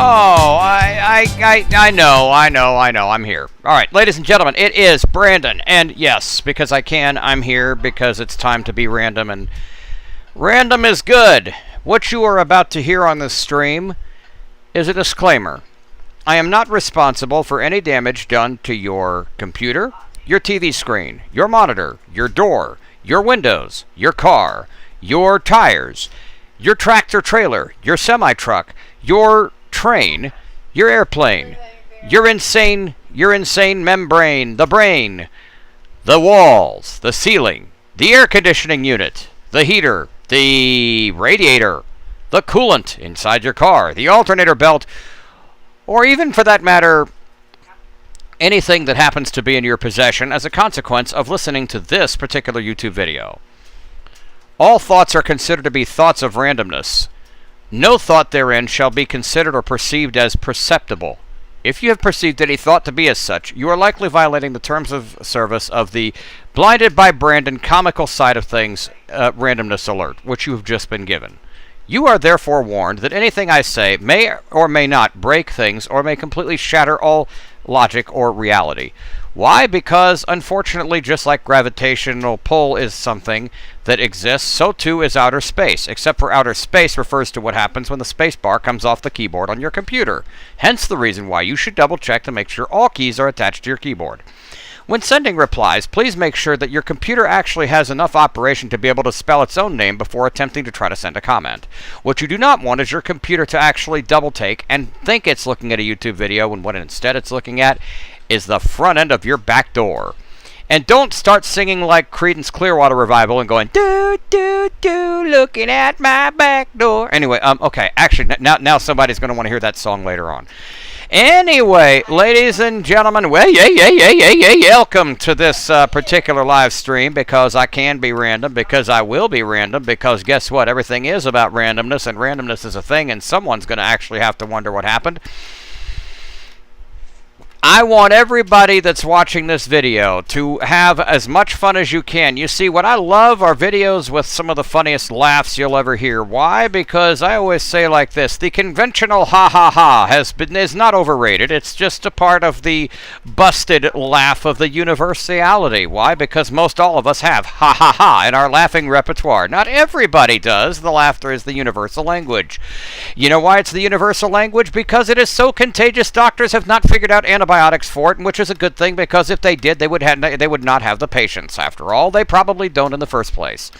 Oh, I know, I'm here. All right, ladies and gentlemen, it is Brandon, and yes, because I can, I'm here because it's time to be random, and random is good. What you are about to hear on this stream is a disclaimer. I am not responsible for any damage done to your computer, your TV screen, your monitor, your door, your windows, your car, your tires, your tractor trailer, your semi-truck, your train, your airplane, your insane membrane, the brain, the walls, the ceiling, the air conditioning unit, the heater, the radiator, the coolant inside your car, the alternator belt, or even for that matter, anything that happens to be in your possession as a consequence of listening to this particular YouTube video. All thoughts are considered to be thoughts of randomness. No thought therein shall be considered or perceived as perceptible. If you have perceived any thought to be as such, you are likely violating the terms of service of the Blinded by Brandon comical side of things randomness alert, which you have just been given. You are therefore warned that anything I say may or may not break things or may completely shatter all logic or reality. Why? Because, unfortunately, just like gravitational pull is something that exists, so too is outer space, except for outer space refers to what happens when the space bar comes off the keyboard on your computer. Hence the reason why you should double check to make sure all keys are attached to your keyboard. When sending replies, please make sure that your computer actually has enough operation to be able to spell its own name before attempting to try to send a comment. What you do not want is your computer to actually double take and think it's looking at a YouTube video when what instead it's looking at is the front end of your back door. And don't start singing like Creedence Clearwater Revival and going, do, do, do, looking at my back door. Anyway, okay, actually, now somebody's going to want to hear that song later on. Anyway, ladies and gentlemen, welcome to this particular live stream, because I can be random, because I will be random, because guess what? Everything is about randomness, and randomness is a thing, and someone's going to actually have to wonder what happened. I want everybody that's watching this video to have as much fun as you can. You see, what I love are videos with some of the funniest laughs you'll ever hear. Why? Because I always say like this, the conventional ha-ha-ha is not overrated. It's just a part of the busted laugh of the universality. Why? Because most all of us have ha-ha-ha in our laughing repertoire. Not everybody does. The laughter is the universal language. You know why it's the universal language? Because it is so contagious, doctors have not figured out antibiotics for it, which is a good thing, because if they did, they would not have the patience. After all, they probably don't in the first place.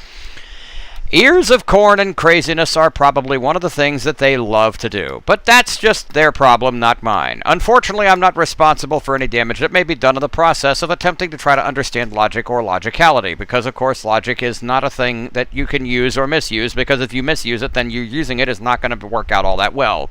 Ears of corn and craziness are probably one of the things that they love to do, but that's just their problem, not mine. Unfortunately, I'm not responsible for any damage that may be done in the process of attempting to try to understand logic or logicality, because of course logic is not a thing that you can use or misuse, because if you misuse it, then you using it is not going to work out all that well.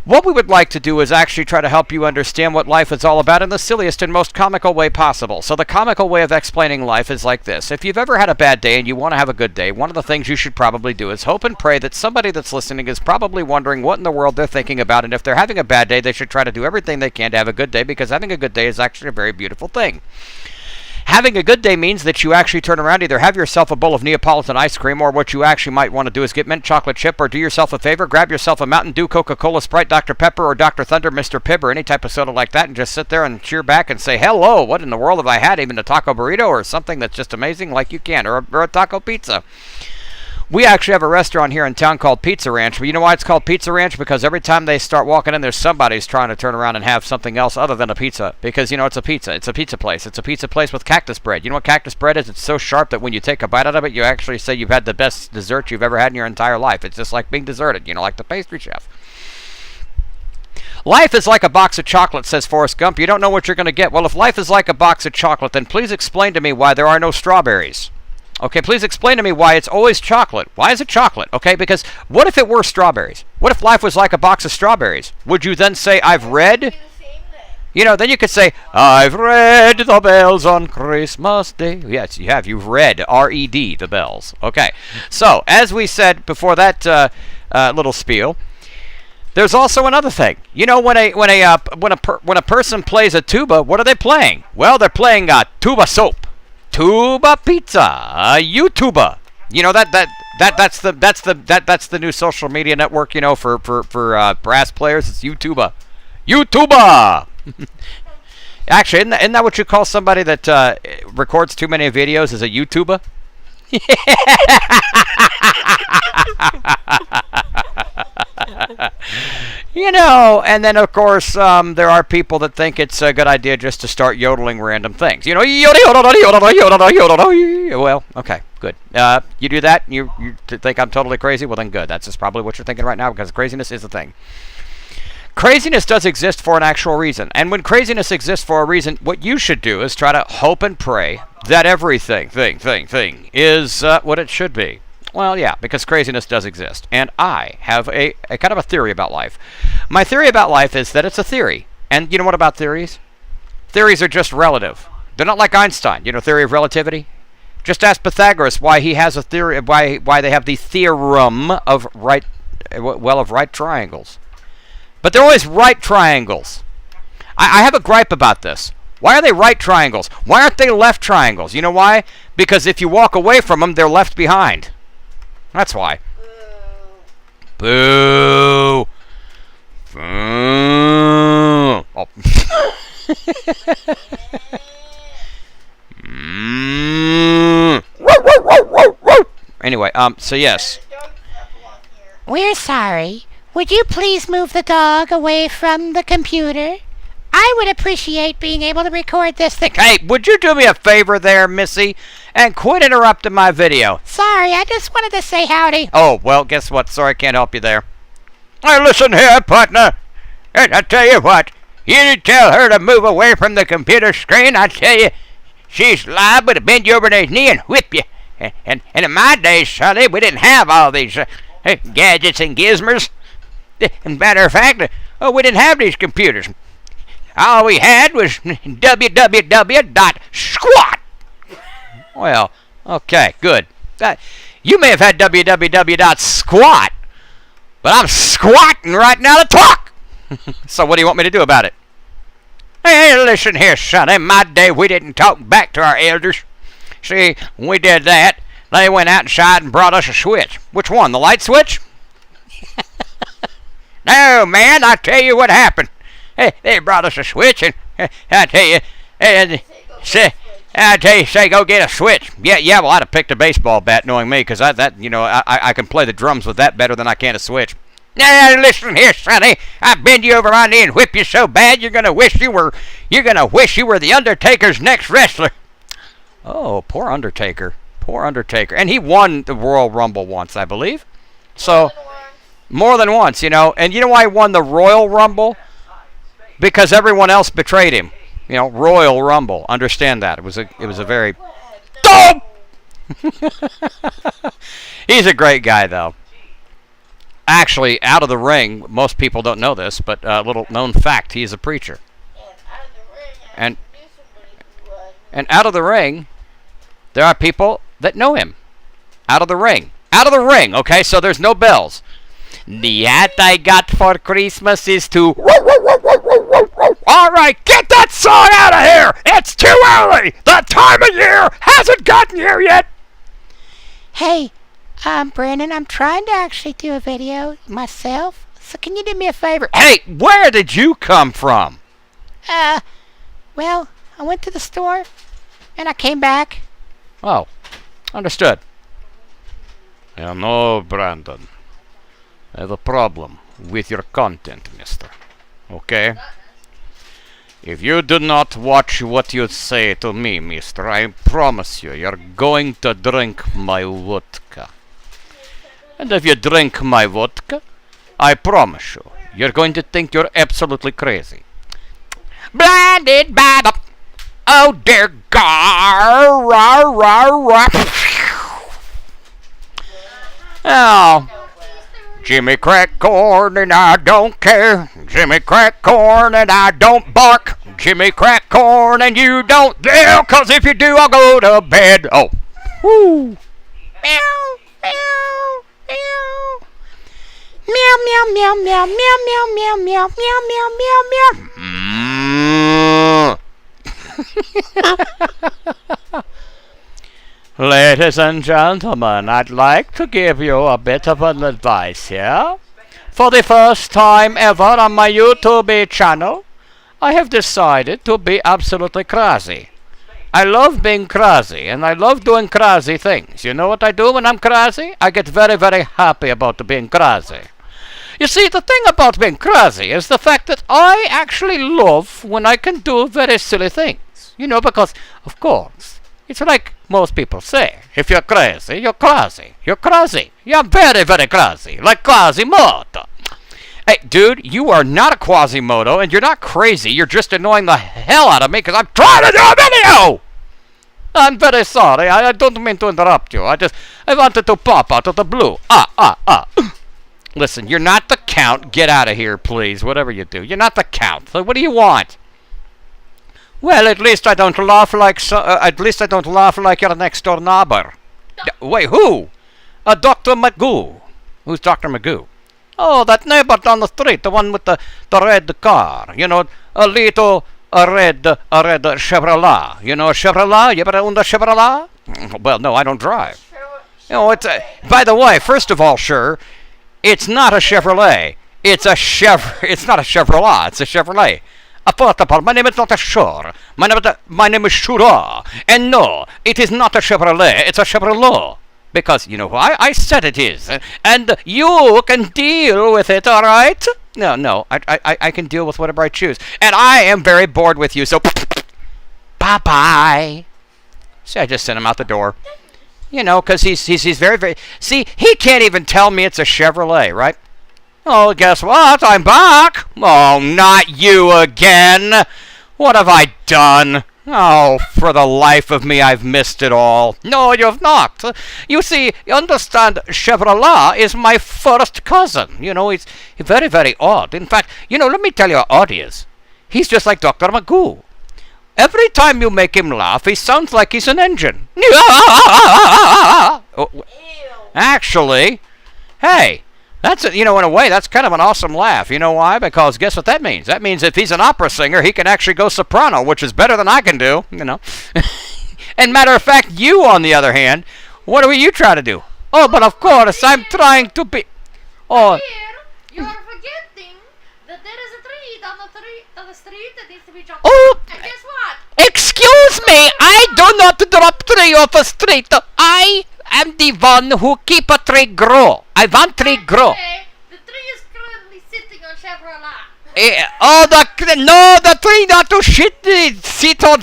What we would like to do is actually try to help you understand what life is all about in the silliest and most comical way possible. So the comical way of explaining life is like this. If you've ever had a bad day and you want to have a good day, one of the things you should probably do is hope and pray that somebody that's listening is probably wondering what in the world they're thinking about, and if they're having a bad day, they should try to do everything they can to have a good day, because having a good day is actually a very beautiful thing. Having a good day means that you actually turn around, either have yourself a bowl of Neapolitan ice cream, or what you actually might want to do is get mint chocolate chip, or do yourself a favor, grab yourself a Mountain Dew, Coca-Cola, Sprite, Dr. Pepper, or Dr. Thunder, Mr. Pibb, or any type of soda like that, and just sit there and cheer back and say, hello, what in the world have I had? Even a taco burrito or something that's just amazing like you can, or a taco pizza. We actually have a restaurant here in town called Pizza Ranch. But you know why it's called Pizza Ranch? Because every time they start walking in, there's somebody's trying to turn around and have something else other than a pizza. Because, you know, it's a pizza. It's a pizza place. It's a pizza place with cactus bread. You know what cactus bread is? It's so sharp that when you take a bite out of it, you actually say you've had the best dessert you've ever had in your entire life. It's just like being deserted, you know, like the pastry chef. Life is like a box of chocolate, says Forrest Gump. You don't know what you're going to get. Well, if life is like a box of chocolate, then please explain to me why there are no strawberries. Okay, please explain to me why it's always chocolate. Why is it chocolate? Okay, because what if it were strawberries? What if life was like a box of strawberries? Would you then say, I've read? You know, then you could say, I've read the bells on Christmas Day. Yes, you have. You've read, R-E-D, the bells. Okay, so as we said before that little spiel, there's also another thing. You know, when a person plays a tuba, what are they playing? Well, they're playing tuba soap. Tuba pizza, YouTuber. You know that That's the new social media network, you know, for brass players. It's YouTuber. YouTuber. Actually, isn't that what you call somebody that records too many videos? Is a YouTuber? You know, and then of course there are people that think it's a good idea just to start yodeling random things. You know, well, okay, good. You do that, you think I'm totally crazy? Well, then good. That's just probably what you're thinking right now, because craziness is a thing. Craziness does exist for an actual reason, and when craziness exists for a reason, what you should do is try to hope and pray that everything is what it should be. Well, yeah, because craziness does exist. And I have a kind of a theory about life. My theory about life is that it's a theory. And you know what about theories? Theories are just relative. They're not like Einstein, you know, theory of relativity. Just ask Pythagoras why he has a theory, why they have the theorem of right triangles. But they're always right triangles. I have a gripe about this. Why are they right triangles? Why aren't they left triangles? You know why? Because if you walk away from them, they're left behind. That's why. Boo. Boo. Oh. Anyway, so yes. We're sorry. Would you please move the dog away from the computer? I would appreciate being able to record this thing. Hey, would you do me a favor there, Missy, and quit interrupting my video? Sorry, I just wanted to say howdy. Oh, well, guess what? Sorry, I can't help you there. Hey, listen here, partner. I tell you what, you tell her to move away from the computer screen. I tell you, she's liable to bend you over the knee and whip you. And in my days, Sonny, we didn't have all these gadgets and gizmers. And matter of fact, we didn't have these computers. All we had was www.squat. Well, okay, good. You may have had www.squat, but I'm squatting right now to talk. So what do you want me to do about it? Hey, listen here, son. In my day, we didn't talk back to our elders. See, when we did that, they went outside and brought us a switch. Which one, the light switch? No, man, I tell you what happened. Hey, they brought us a switch, and I tell you, say, go get a switch. Yeah. Well, I'd have picked a baseball bat, knowing me, because I can play the drums with that better than I can a switch. Now, listen here, Sonny. I bend you over my knee and whip you so bad you're gonna wish you were the Undertaker's next wrestler. Oh, poor Undertaker, and he won the Royal Rumble once, I believe. So, more than once, you know. And you know why he won the Royal Rumble? Because everyone else betrayed him. You know, Royal Rumble. Understand that. It was a very... Oh! He's a great guy, though. Actually, out of the ring, most people don't know this, but a little known fact, he's a preacher. And out of the ring, there are people that know him. Out of the ring. Out of the ring, okay? So there's no bells. The hat I got for Christmas is to... All right, get that song out of here! It's too early! The time of year hasn't gotten here yet! Hey, Brandon, I'm trying to actually do a video myself, so can you do me a favor? Hey, where did you come from? Well, I went to the store, and I came back. Oh, understood. No, Brandon. I have a problem with your content, mister. Okay? If you do not watch what you say to me, mister, I promise you, you're going to drink my vodka. And if you drink my vodka, I promise you, you're going to think you're absolutely crazy. Blinded by the... Oh, dear God! Oh... Jimmy crack corn and I don't care. Jimmy crack corn and I don't bark. Jimmy crack corn and you don't yell, 'cause if you do, I'll go to bed. Oh. Woo. Meow, meow, meow. Meow, meow, meow, meow, meow, meow, meow, meow, meow, meow, meow, meow. Ladies and gentlemen, I'd like to give you a bit of an advice here. For the first time ever on my YouTube channel, I have decided to be absolutely crazy. I love being crazy, and I love doing crazy things. You know what I do when I'm crazy? I get very, very happy about being crazy. You see, the thing about being crazy is the fact that I actually love when I can do very silly things. You know, because, of course, it's like most people say. If you're crazy, you're crazy. You're crazy. You're very, very crazy. Like Quasimodo. Hey, dude, you are not a Quasimodo, and you're not crazy. You're just annoying the hell out of me because I'm trying to do a video! I'm very sorry. I don't mean to interrupt you. I wanted to pop out of the blue. Listen, you're not the Count. Get out of here, please. Whatever you do. You're not the Count. So what do you want? Well, at least I don't laugh like your next door neighbor. Wait, who? Dr. Magoo. Who's Dr. Magoo? Oh, that neighbor down the street, the one with the red car. You know, a red Chevrolet. You know a Chevrolet? You ever owned a Chevrolet? Well, no, I don't drive. You know, by the way, first of all, sure, it's not a Chevrolet. It's not a Chevrolet. It's a Chevrolet. First of all, my name is not a Sure. My name is Shura. And no, it is not a Chevrolet. It's a Chevrolet. Because, you know why? I said it is. And you can deal with it, all right? No, I can deal with whatever I choose. And I am very bored with you, so bye-bye. See, I just sent him out the door. You know, because he's very, very... See, he can't even tell me it's a Chevrolet, right? Oh, guess what? I'm back. Oh, not you again. What have I done? Oh, for the life of me, I've missed it all. No, you've not. You see, you understand, Chevrolet is my first cousin. You know, he's very, very odd. In fact, you know, let me tell you how odd he is. He's just like Dr. Magoo. Every time you make him laugh, he sounds like he's an engine. Actually, hey, that's you know, in a way, that's kind of an awesome laugh. You know why? Because guess what that means? That means if he's an opera singer, he can actually go soprano, which is better than I can do. You know. And matter of fact, you, on the other hand, what are you trying to do? Oh, but of course, I'm trying to be. Oh. You're forgetting that there is a tree down the street that needs to be chopped. Oh. And guess what? Excuse me, I do not drop tree off a street. I am the one who keep a tree grow. I want tree grow. Okay, the tree is currently sitting on Chevrolet. The tree not to sit on.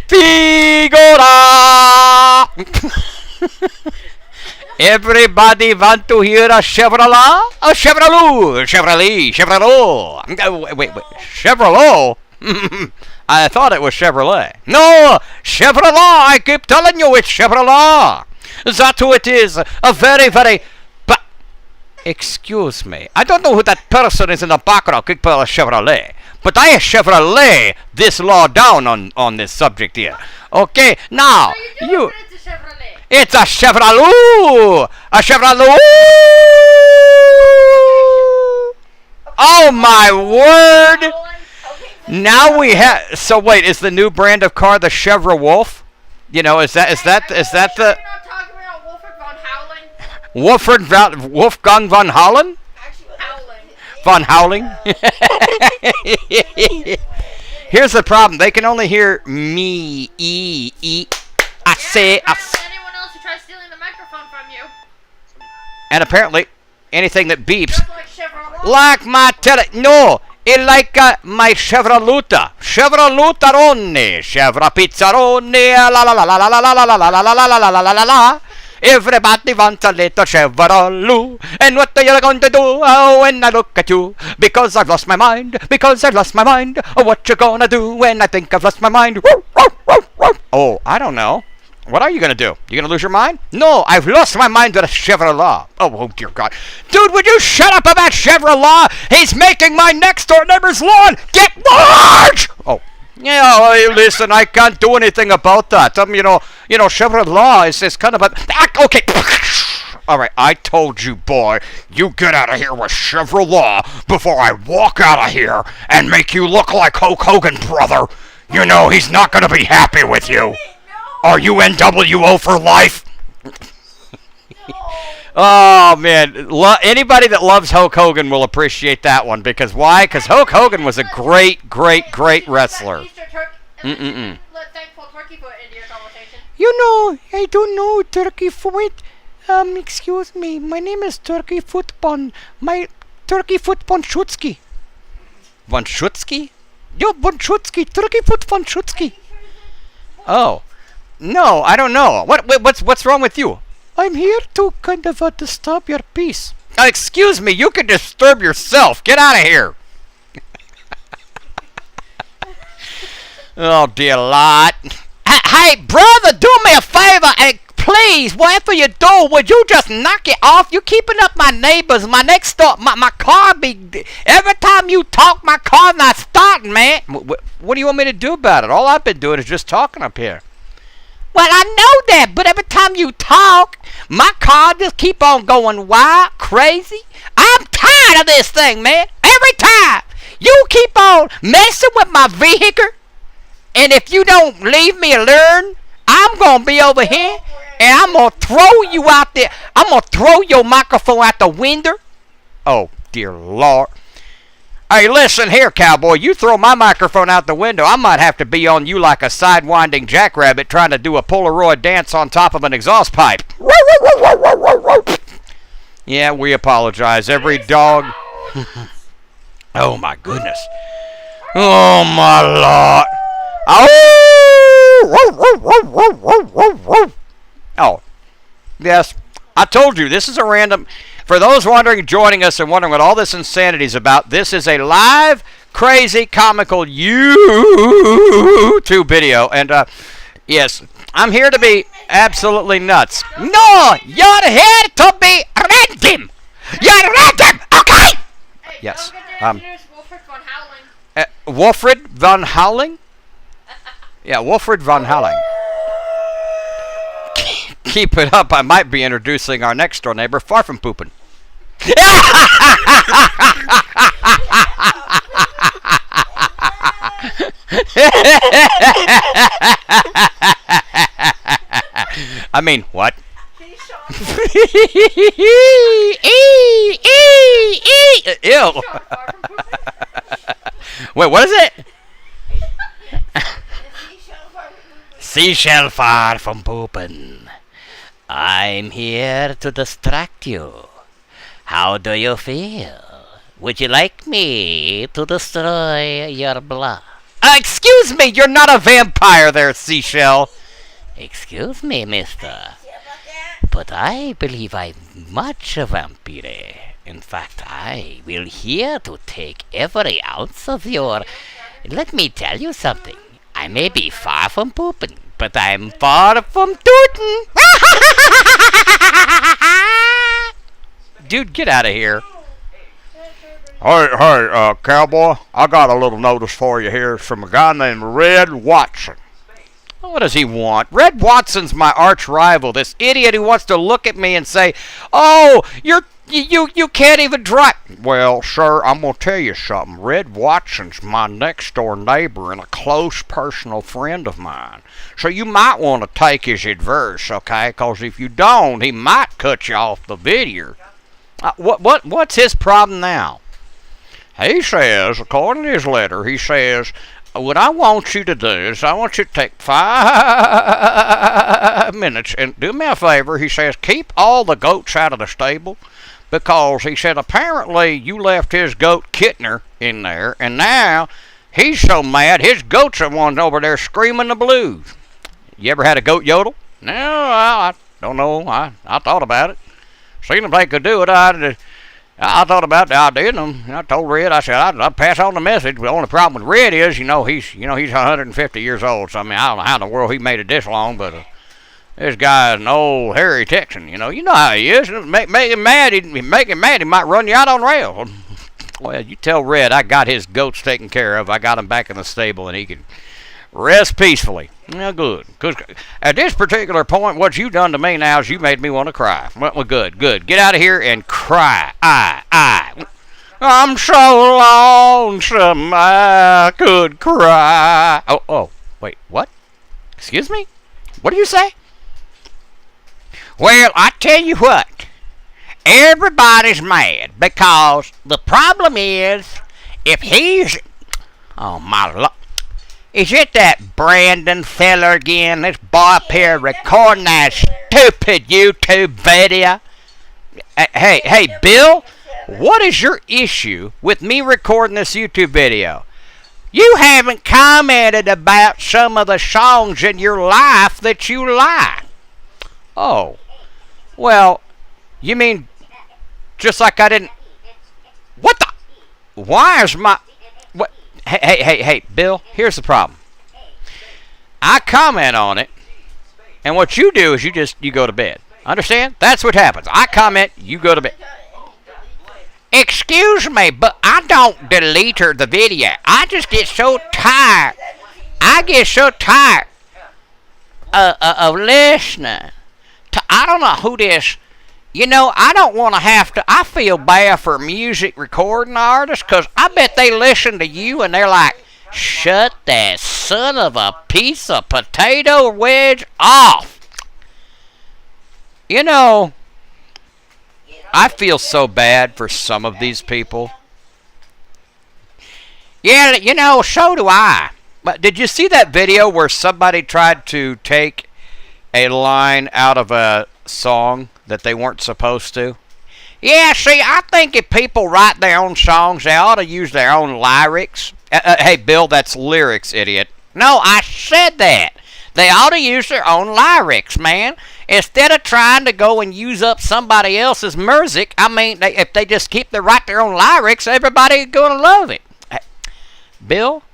Figura. Everybody want to hear a Chevrolet? A Chevrolet. Wait. Chevrolet? I thought it was Chevrolet. No, Chevrolet. I keep telling you it's Chevrolet. That's who it is. A very, very... But, excuse me. I don't know who that person is in the background. Could put a Chevrolet. But I Chevrolet this law down on this subject here. Okay, now, you... It's a Chevrolet. It's a Chevrolet! A Chevrolet! Oh my word! Now we have. So wait, is the new brand of car the Chevrolet Wolf? You know, is that the You're not talking about Wolfgang Von Hollen? Actually, Howling. Von Howling? Here's the problem. They can only hear me, I say, Anyone else who tries stealing the microphone from you. and apparently anything that beeps. Just like Chevrolet. Like my no, it like my Chevrolet. Chevroletarone, Chevra Pizzarone, la la la la la la la la la la la la la la la la la. Everybody wants a little Chevrolet, and what are you going to do? Oh, when I look at you, because I've lost my mind, Oh, what you gonna do when I think I've lost my mind? Oh, I don't know. What are you gonna do? You gonna lose your mind? No, I've lost my mind with a Chevrolet. Oh dear God. Dude, would you shut up about Chevrolet? He's making my next door neighbor's lawn get large! Oh. Yeah, hey, listen, I can't do anything about that. You know, Chevrolet is kind of a... Okay. All right, I told you, boy, you get out of here with Chevrolet before I walk out of here and make you look like Hulk Hogan, brother. You know he's not going to be happy with you. Are you NWO for life? Oh, man. Anybody that loves Hulk Hogan will appreciate that one. Because why? Because Hulk Hogan was a great, great, great wrestler. Let thankful turkey foot into your conversation. You know, I don't know turkey foot. Excuse me. My name is Turkey Foot Bun. My Turkey Foot Bonchutsky. Bonchutsky? Yo, Bonchutsky. Turkey Foot Bonchutsky. Oh. No, I don't know. What's wrong with you? I'm here to kind of disturb your peace. Excuse me, you can disturb yourself. Get out of here. Oh, dear Lord. Hey, brother, do me a favor. Please, whatever you do, would you just knock it off? You keeping up my neighbors. My next door, my car be... Every time you talk, my car not starting, man. What do you want me to do about it? All I've been doing is just talking up here. Well, I know that, but every time you talk, my car just keep on going wild, crazy. I'm tired of this thing, man. Every time. You keep on messing with my vehicle, and if you don't leave me alone, I'm going to be over here, and I'm going to throw you out there. I'm going to throw your microphone out the window. Oh, dear Lord. Hey, listen here, cowboy. You throw my microphone out the window, I might have to be on you like a sidewinding jackrabbit trying to do a Polaroid dance on top of an exhaust pipe. Yeah, we apologize. Every dog... Oh, my goodness. Oh, my Lord. Oh, yes. I told you, this is a random... For those wondering, joining us and wondering what all this insanity is about, this is a live, crazy, comical YouTube video. And, yes, I'm here to be absolutely nuts. No, you're here to be random. You're random, okay? Hey, Yes. don't forget to introduce Wolfert von Howling. Wolfred von Howling? Yeah, Wolfred von Howling. Keep it up. I might be introducing our next door neighbor, Far From Poopin'. I mean, what? Ew. Wait, what is it? Seashell far from poopin'. I'm here to distract you. How do you feel? Would you like me to destroy your blood? Excuse me, you're not a vampire there, Seashell. Excuse me, mister. But I believe I'm much a vampire. In fact, I will here to take every ounce of your... Let me tell you something. I may be far from pooping, but I'm far from tootin'. Dude, get out of here. Hey, cowboy, I got a little notice for you here from a guy named Red Watson. What does he want? Red Watson's my arch rival. This idiot who wants to look at me and say, "Oh, you can't even drive." Well, sir, I'm going to tell you something. Red Watson's my next door neighbor and a close personal friend of mine. So you might want to take his advice, okay? Because if you don't, he might cut you off the video. What's his problem now? He says, according to his letter, he says, what I want you to do is I want you to take 5 minutes and do me a favor. He says, keep all the goats out of the stable because he said apparently you left his goat Kittner in there and now he's so mad his goats are ones over there screaming the blues. You ever had a goat yodel? No, I don't know. I thought about it. Seen if they could do it. I thought about the idea, and I told Red, I said, I'd pass on the message. The only problem with Red is, he's 150 years old. So, I mean, I don't know how in the world he made it this long, but this guy's an old, hairy Texan. You know how he is. Make him mad, he might run you out on rails. Well, you tell Red I got his goats taken care of. I got him back in the stable, and he can rest peacefully. Yeah, good. Because at this particular point, what you done to me now is you made me want to cry. Well, good. Get out of here and cry. I'm so lonesome I could cry. Oh, wait, what? Excuse me? What do you say? Well, I tell you what. Everybody's mad because the problem is if he's... Oh, my Lord. Is it that Brandon feller again? This boy up here recording that stupid YouTube video? Hey, Bill, what is your issue with me recording this YouTube video? You haven't commented about some of the songs in your life that you like. Oh, well, you mean just like I didn't... What the... Why is my... What? Hey, Bill, here's the problem. I comment on it, and what you do is you go to bed. Understand? That's what happens. I comment, you go to bed. Excuse me, but I don't delete the video. I just get so tired. I get so tired of listening to... I don't know who this... You know, I don't want to have to... I feel bad for music recording artists because I bet they listen to you and they're like, shut that son of a piece of potato wedge off. You know, I feel so bad for some of these people. Yeah, you know, so do I. But did you see that video where somebody tried to take a line out of a song that they weren't supposed to? Yeah, see, I think if people write their own songs, they ought to use their own lyrics. Hey, Bill, that's lyrics, idiot. No, I said that. They ought to use their own lyrics, man. Instead of trying to go and use up somebody else's music, I mean, if they just write their own lyrics, everybody's going to love it. Hey, Bill,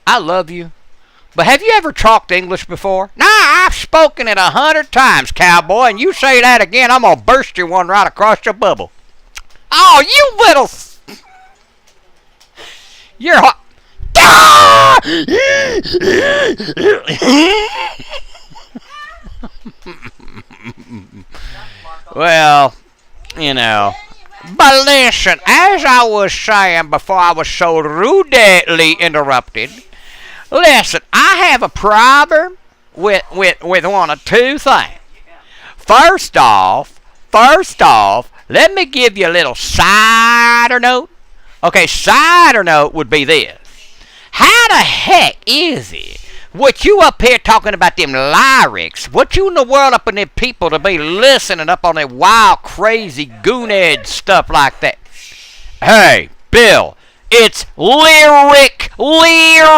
I love you. But have you ever talked English before? Nah, I've spoken it 100 times, cowboy, and you say that again, I'm going to burst you one right across your bubble. Oh, you little... You're hot. Ah! Well, you know. But listen, as I was saying before I was so rudely interrupted... Listen, I have a problem with one of two things. First off, let me give you a little cider note. Okay, cider note would be this. How the heck is it what you up here talking about them lyrics? What you in the world up in them people to be listening up on that wild, crazy, goonhead stuff like that? Hey, Bill. It's lyric, okay?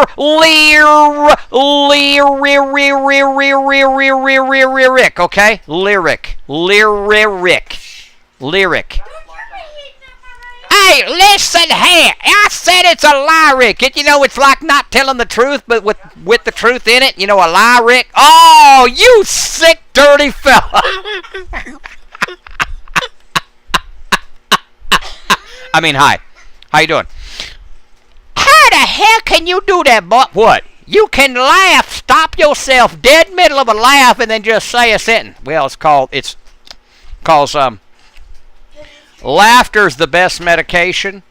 Lyric. Hey, listen here. I said it's a lyric. You know, it's like not telling the truth, but with the truth in it. You know, a lyric. Oh, you sick, dirty fella. I mean, hi. How you doing? How the hell can you do that, boy? What? You can laugh, stop yourself dead middle of a laugh, and then just say a sentence. Well, it's called laughter's the best medication,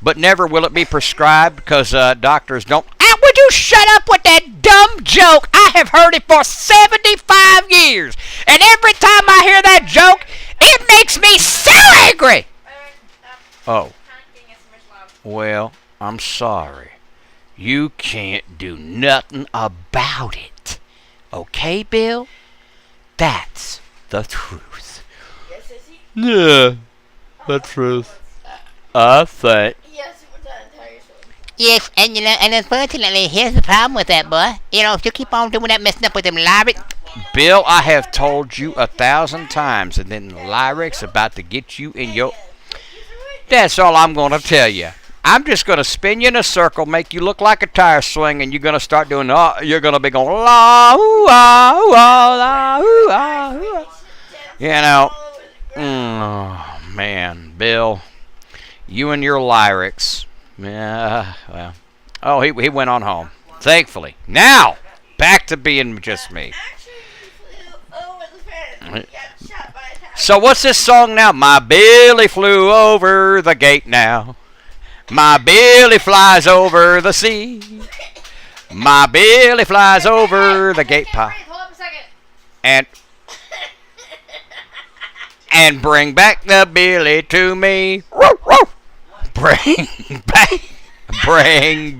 but never will it be prescribed because doctors don't. Would you shut up with that dumb joke? I have heard it for 75 years, and every time I hear that joke, it makes me so angry. Oh. Well, I'm sorry. You can't do nothing about it. Okay, Bill? That's the truth. Yes, is he? Yeah, the truth. I think. Yes, it was that entire show. Yes, and you know, and unfortunately, here's the problem with that, boy. You know, if you keep on doing that, messing up with them lyrics. Bill, I have told you 1,000 times, and then the lyrics about to get you in your... That's all I'm going to tell you. I'm just going to spin you in a circle, make you look like a tire swing, and you're going to start doing, you're going to be going, la, ooh, ah, ooh, ah, la, ooh, ah, ooh, ah. You know, oh, man, Bill, you and your lyrics. Yeah, well. Oh, he went on home, thankfully. Now, back to being just me. Actually, he flew over the fence and he got shot by a tire. So what's this song now? My Billy flew over the gate now. My Billy flies over the sea. My Billy flies over the gate pie. Hold up a second. And bring back the Billy to me. Bring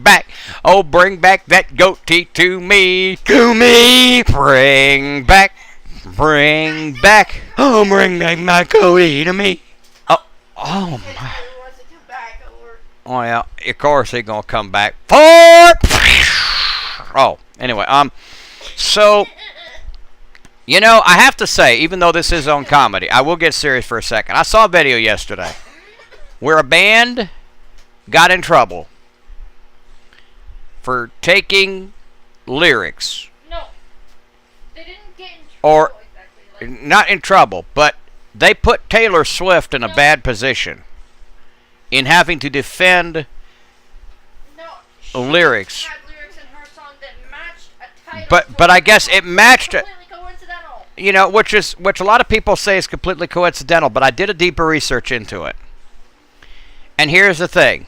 back. Oh, bring back that goatee to me. To me. Bring back. Oh, bring back my goatee to me. Oh my. Oh yeah, of course he's gonna come back. Oh, anyway, so I have to say, even though this is on comedy, I will get serious for a second. I saw a video yesterday where a band got in trouble for taking lyrics. No, they didn't get in trouble. Or Exactly. not in trouble, but they put Taylor Swift in a bad position in having to defend lyrics. Had lyrics in her song that matched a title. But I guess it matched it. Completely coincidental. Which a lot of people say is completely coincidental, but I did a deeper research into it. And here's the thing.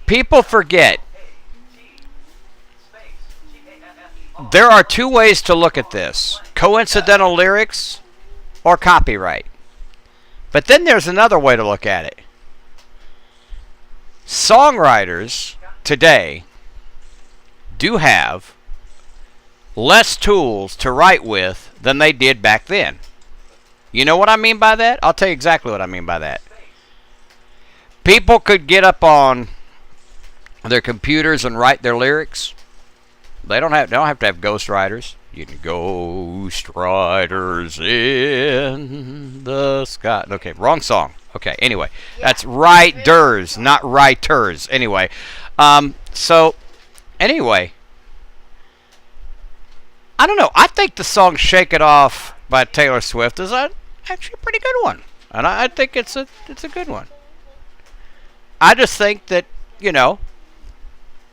People forget there are two ways to look at this: coincidental lyrics or copyright. But then there's another way to look at it. Songwriters today do have less tools to write with than they did back then. You know what I mean by that? I'll tell you exactly what I mean by that. People could get up on their computers and write their lyrics. They don't have to have ghostwriters. You can ghost riders in the sky. Okay, wrong song. Okay, anyway, that's writers, not writers. Anyway, anyway, I don't know. I think the song "Shake It Off" by Taylor Swift is actually a pretty good one, and I think it's a good one. I just think that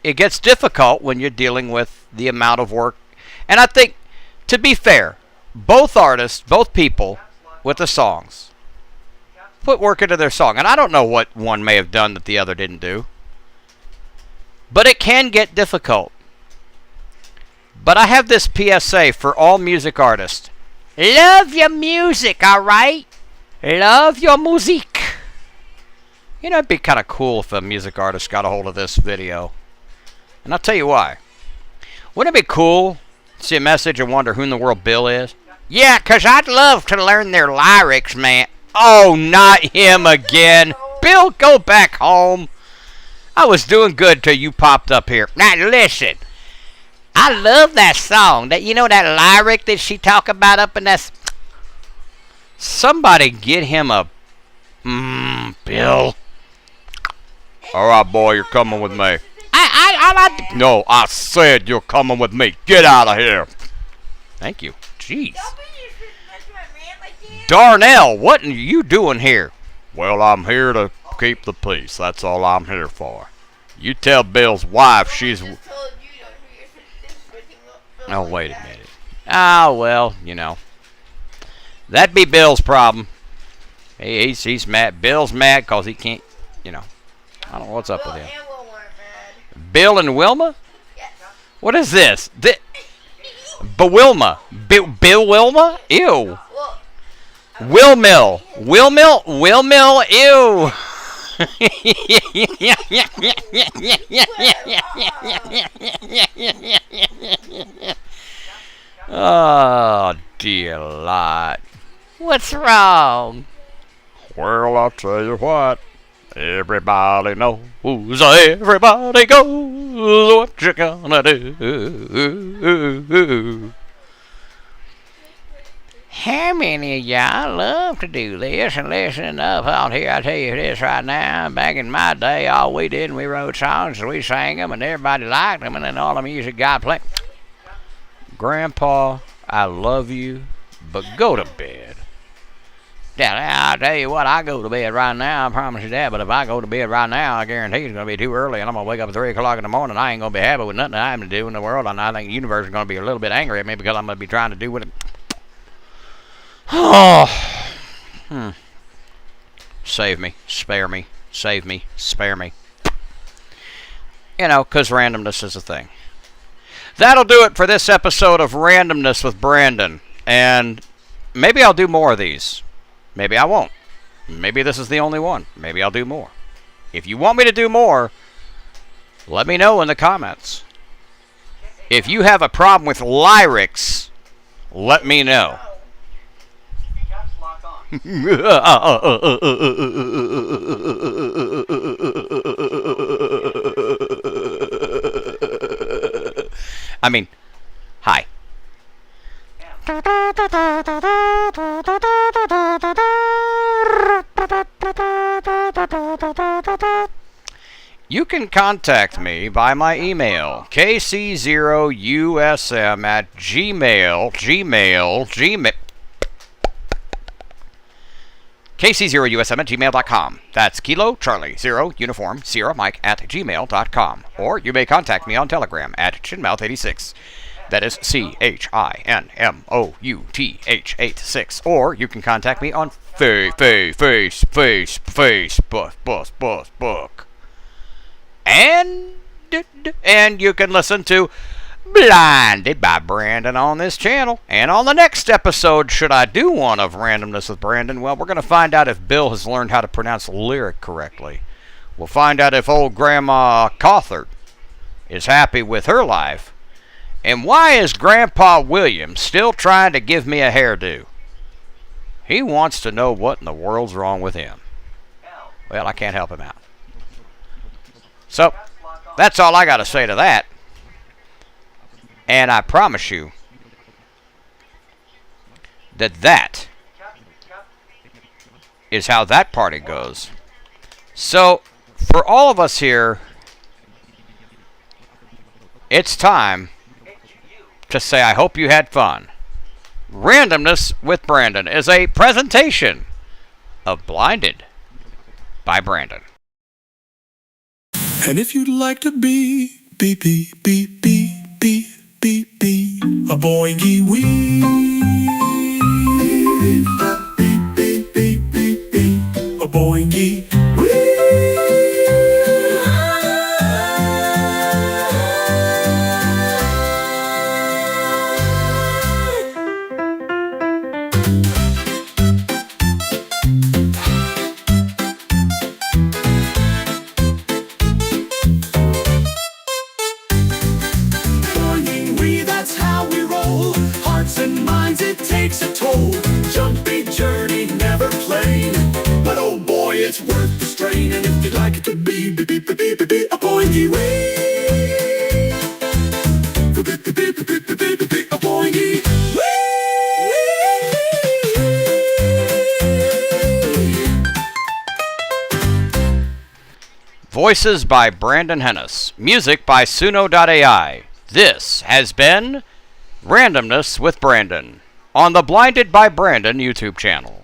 it gets difficult when you're dealing with the amount of work. And I think, to be fair, both artists, both people with the songs, put work into their song. And I don't know what one may have done that the other didn't do. But it can get difficult. But I have this PSA for all music artists. Love your music, alright? Love your music. It'd be kind of cool if a music artist got a hold of this video. And I'll tell you why. Wouldn't it be cool to see a message and wonder who in the world Bill is? Yeah, 'cause I'd love to learn their lyrics, man. Oh, not him again. Bill, go back home. I was doing good till you popped up here. Now, listen. I love that song. That that lyric that she talk about up in that... Somebody get him a... Bill. All right, boy, you're coming with me. I like to... No, I said you're coming with me. Get out of here. Thank you. Jeez. Darnell, what are you doing here? Well, I'm here to keep the peace. That's all I'm here for. You tell Bill's wife she's... Oh, wait a minute. Oh, well, that'd be Bill's problem. He's mad. Bill's mad because he can't, I don't know what's up with him. Bill and Wilma? Yes. What is this? Wilma. Bill Wilma? Ew. Will Mill. Ew. Oh, dear Lord. What's wrong? Well, I'll tell you what. Everybody knows, everybody goes, what you gonna do? How many of y'all love to do this and listen up out here? I tell you this right now, back in my day, all we did, we wrote songs and we sang them and everybody liked them and then all the music got played. Grandpa, I love you, but go to bed. Yeah, I'll tell you what, I go to bed right now, I promise you that, but if I go to bed right now, I guarantee it's going to be too early, and I'm going to wake up at 3 o'clock in the morning, I ain't going to be happy with nothing I'm to do in the world, and I think the universe is going to be a little bit angry at me because I'm going to be trying to do what it... Oh. Save me, spare me, save me, spare me. You know, because randomness is a thing. That'll do it for this episode of Randomness with Brandon, and maybe I'll do more of these. Maybe I won't. Maybe this is the only one. Maybe I'll do more. If you want me to do more, let me know in the comments. If you have a problem with lyrics, let me know. I mean, hi. You can contact me by my email, kc0usm at gmail, kc0usm at gmail.com. That's Kilo Charlie 0 Uniform Sierra Mike at gmail.com. Or you may contact me on Telegram at chinmouth86. That is CHINMOUTH86. Or you can contact me on Facebook. And you can listen to Blinded by Brandon on this channel. And on the next episode, should I do one of Randomness with Brandon, well, we're going to find out if Bill has learned how to pronounce lyric correctly. We'll find out if old Grandma Cawthorpe is happy with her life. And why is Grandpa William still trying to give me a hairdo? He wants to know what in the world's wrong with him. Well, I can't help him out. So, that's all I got to say to that. And I promise you that is how that party goes. So, for all of us here, it's time to say I hope you had fun. Randomness with Brandon is a presentation of Blinded by Brandon. And if you'd like to be a boingy wee, a boingy wee. Takes a toll, jumpy journey, never plain. But oh boy, it's worth the strain. And if you'd like it to be a boingy wee, a boingy wee. Voices by Brandon Hennis. Music by Suno.ai. This has been Randomness with Brandon on the Blinded by Brandon YouTube channel.